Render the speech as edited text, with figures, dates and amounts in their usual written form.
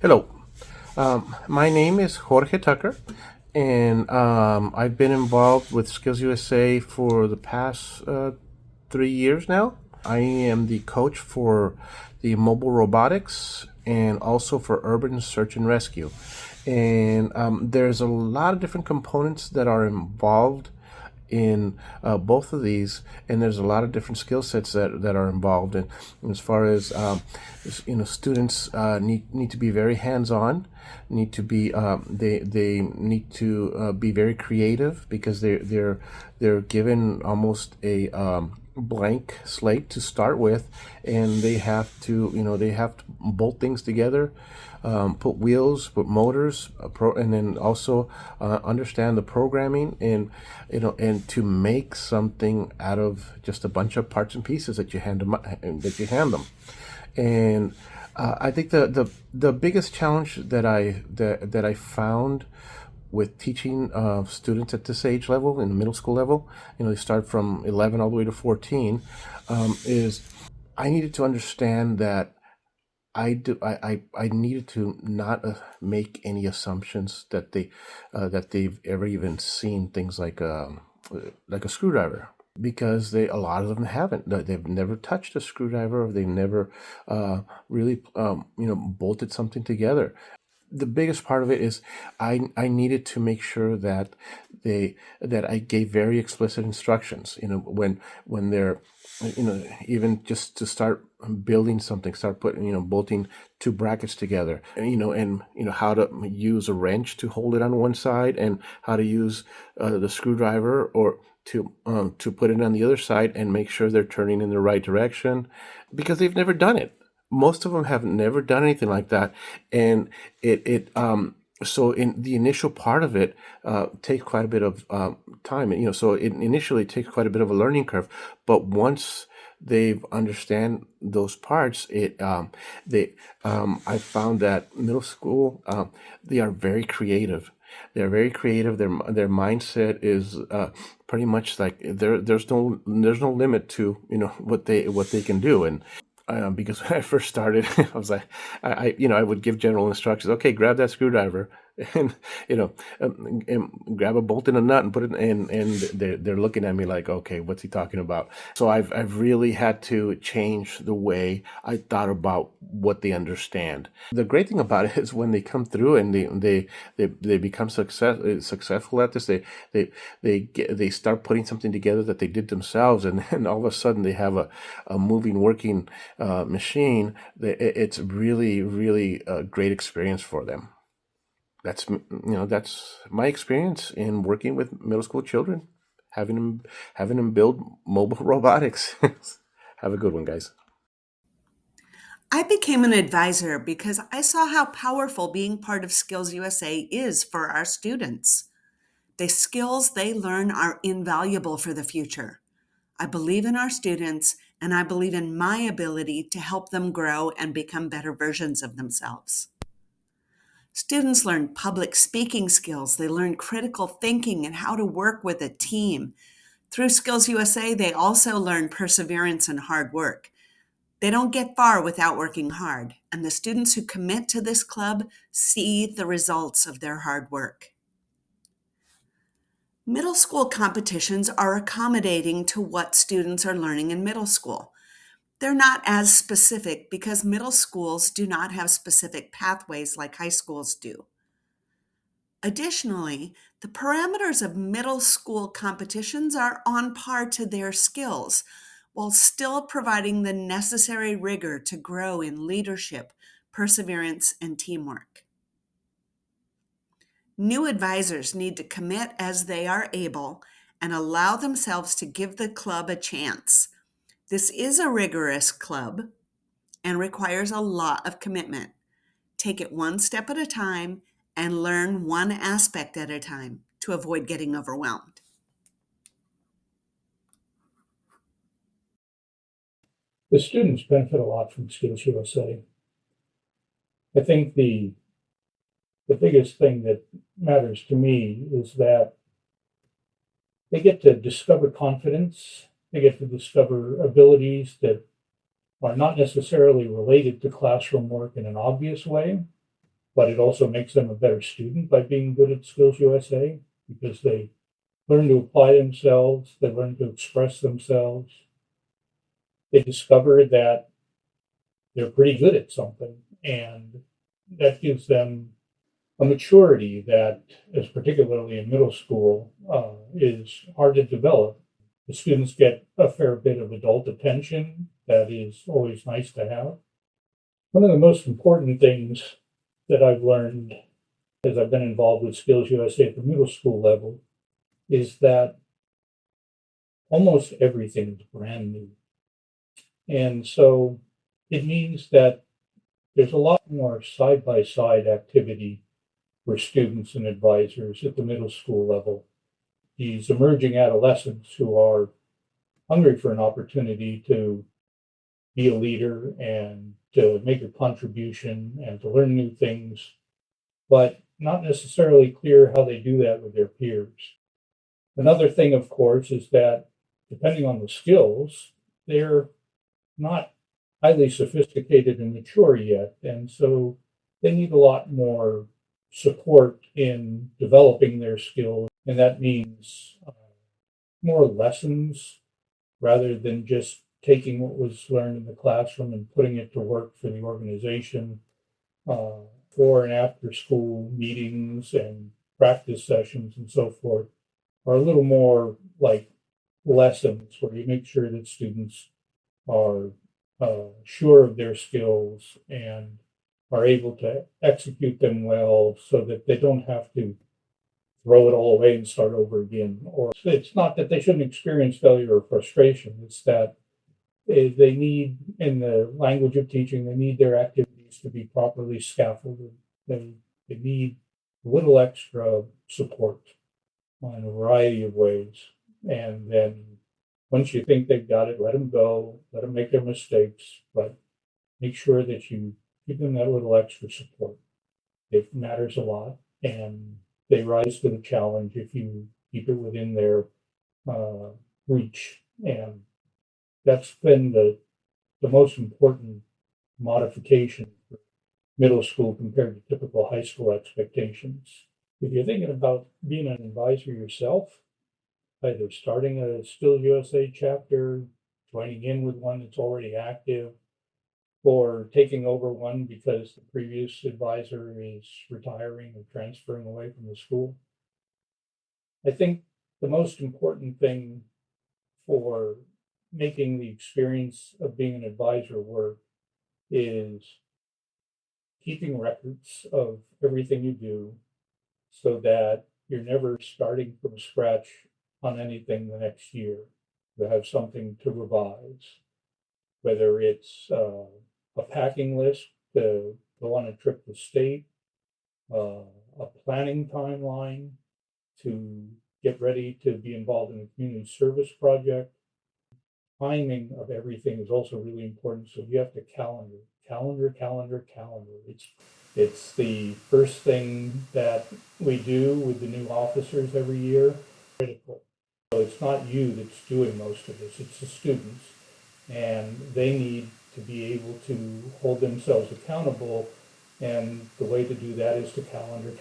Hello. My name is Jorge Tucker, and I've been involved with Skills USA for the past 3 years now. I am the coach for the mobile robotics and also for urban search and rescue. And there's a lot of different components that are involved in both of these, and there's a lot of different skill sets that are involved. And as far as students need to be very hands-on, need to be they need to be very creative because they're given almost a blank slate to start with, and they have to bolt things together, put wheels, put motors, and then also understand the programming, and to make something out of just a bunch of parts and pieces that you hand them. And I think the biggest challenge that I found with teaching students at this age level, in the middle school level, they start from 11 all the way to 14, is I needed to understand that I needed to not make any assumptions that they've ever even seen things like a screwdriver, because a lot of them haven't. They've never touched a screwdriver, or they've never really bolted something together. The biggest part of it is I needed to make sure that I gave very explicit instructions. When they're, even just to start building something, start putting, bolting two brackets together, and how to use a wrench to hold it on one side, and how to use the screwdriver or to put it on the other side and make sure they're turning in the right direction, because they've never done it. Most of them have never done anything like that, and so in the initial part of it takes quite a bit of time. So it initially takes quite a bit of a learning curve, but once they've understand those parts, I found that middle school, they are very creative. They're very creative. Their mindset is pretty much like there's no limit to what they can do. And because when I first started, I was like, I would give general instructions. Okay, grab that screwdriver, and and grab a bolt and a nut and put it in. And they're looking at me like, okay, what's he talking about? So I've really had to change the way I thought about what they understand. The great thing about it is when they come through and they become successful at this, they start putting something together that they did themselves, and then all of a sudden they have a moving, working machine. It's really, really a great experience for them. That's my experience in working with middle school children, having them build mobile robotics. Have a good one, guys. I became an advisor because I saw how powerful being part of Skills USA is for our students. The skills they learn are invaluable for the future. I believe in our students, and I believe in my ability to help them grow and become better versions of themselves. Students learn public speaking skills, they learn critical thinking and how to work with a team. Through Skills USA, they also learn perseverance and hard work. They don't get far without working hard, and the students who commit to this club see the results of their hard work. Middle school competitions are accommodating to what students are learning in middle school. They're not as specific because middle schools do not have specific pathways like high schools do. Additionally, the parameters of middle school competitions are on par to their skills, while still providing the necessary rigor to grow in leadership, perseverance, and teamwork. New advisors need to commit as they are able and allow themselves to give the club a chance. This is a rigorous club and requires a lot of commitment. Take it one step at a time and learn one aspect at a time to avoid getting overwhelmed. The students benefit a lot from Skills USA. I think the biggest thing that matters to me is that they get to discover confidence, they get to discover abilities that are not necessarily related to classroom work in an obvious way, but it also makes them a better student by being good at Skills USA because they learn to apply themselves, they learn to express themselves. They discover that they're pretty good at something, and that gives them a maturity that is particularly in middle school is hard to develop. The students get a fair bit of adult attention that is always nice to have. One of the most important things that I've learned as I've been involved with Skills USA at the middle school level is that almost everything is brand new. And so it means that there's a lot more side-by-side activity for students and advisors at the middle school level. These emerging adolescents who are hungry for an opportunity to be a leader and to make a contribution and to learn new things, but not necessarily clear how they do that with their peers. Another thing, of course, is that depending on the skills, they're not highly sophisticated and mature yet. And so they need a lot more support in developing their skills. And that means more lessons rather than just taking what was learned in the classroom and putting it to work for the organization. Before and after school meetings and practice sessions and so forth are a little more like lessons where you make sure that students are sure of their skills and are able to execute them well so that they don't have to throw it all away and start over again. Or it's not that they shouldn't experience failure or frustration. It's that they need, in the language of teaching, they need their activities to be properly scaffolded. They need a little extra support in a variety of ways. And then once you think they've got it, let them go, let them make their mistakes, but make sure that you give them that little extra support. It matters a lot, and they rise to the challenge if you keep it within their reach. And that's been the most important modification for middle school compared to typical high school expectations. If you're thinking about being an advisor yourself, either starting a Skills USA chapter, joining in with one that's already active, or taking over one because the previous advisor is retiring or transferring away from the school, I think the most important thing for making the experience of being an advisor work is keeping records of everything you do so that you're never starting from scratch on anything the next year. You have something to revise, whether it's a packing list to go on a trip to state, a planning timeline to get ready to be involved in a community service project. Timing of everything is also really important. So you have to calendar. It's the first thing that we do with the new officers every year. Critical. So it's not you that's doing most of this, it's the students. And they need to be able to hold themselves accountable. And the way to do that is to calendar.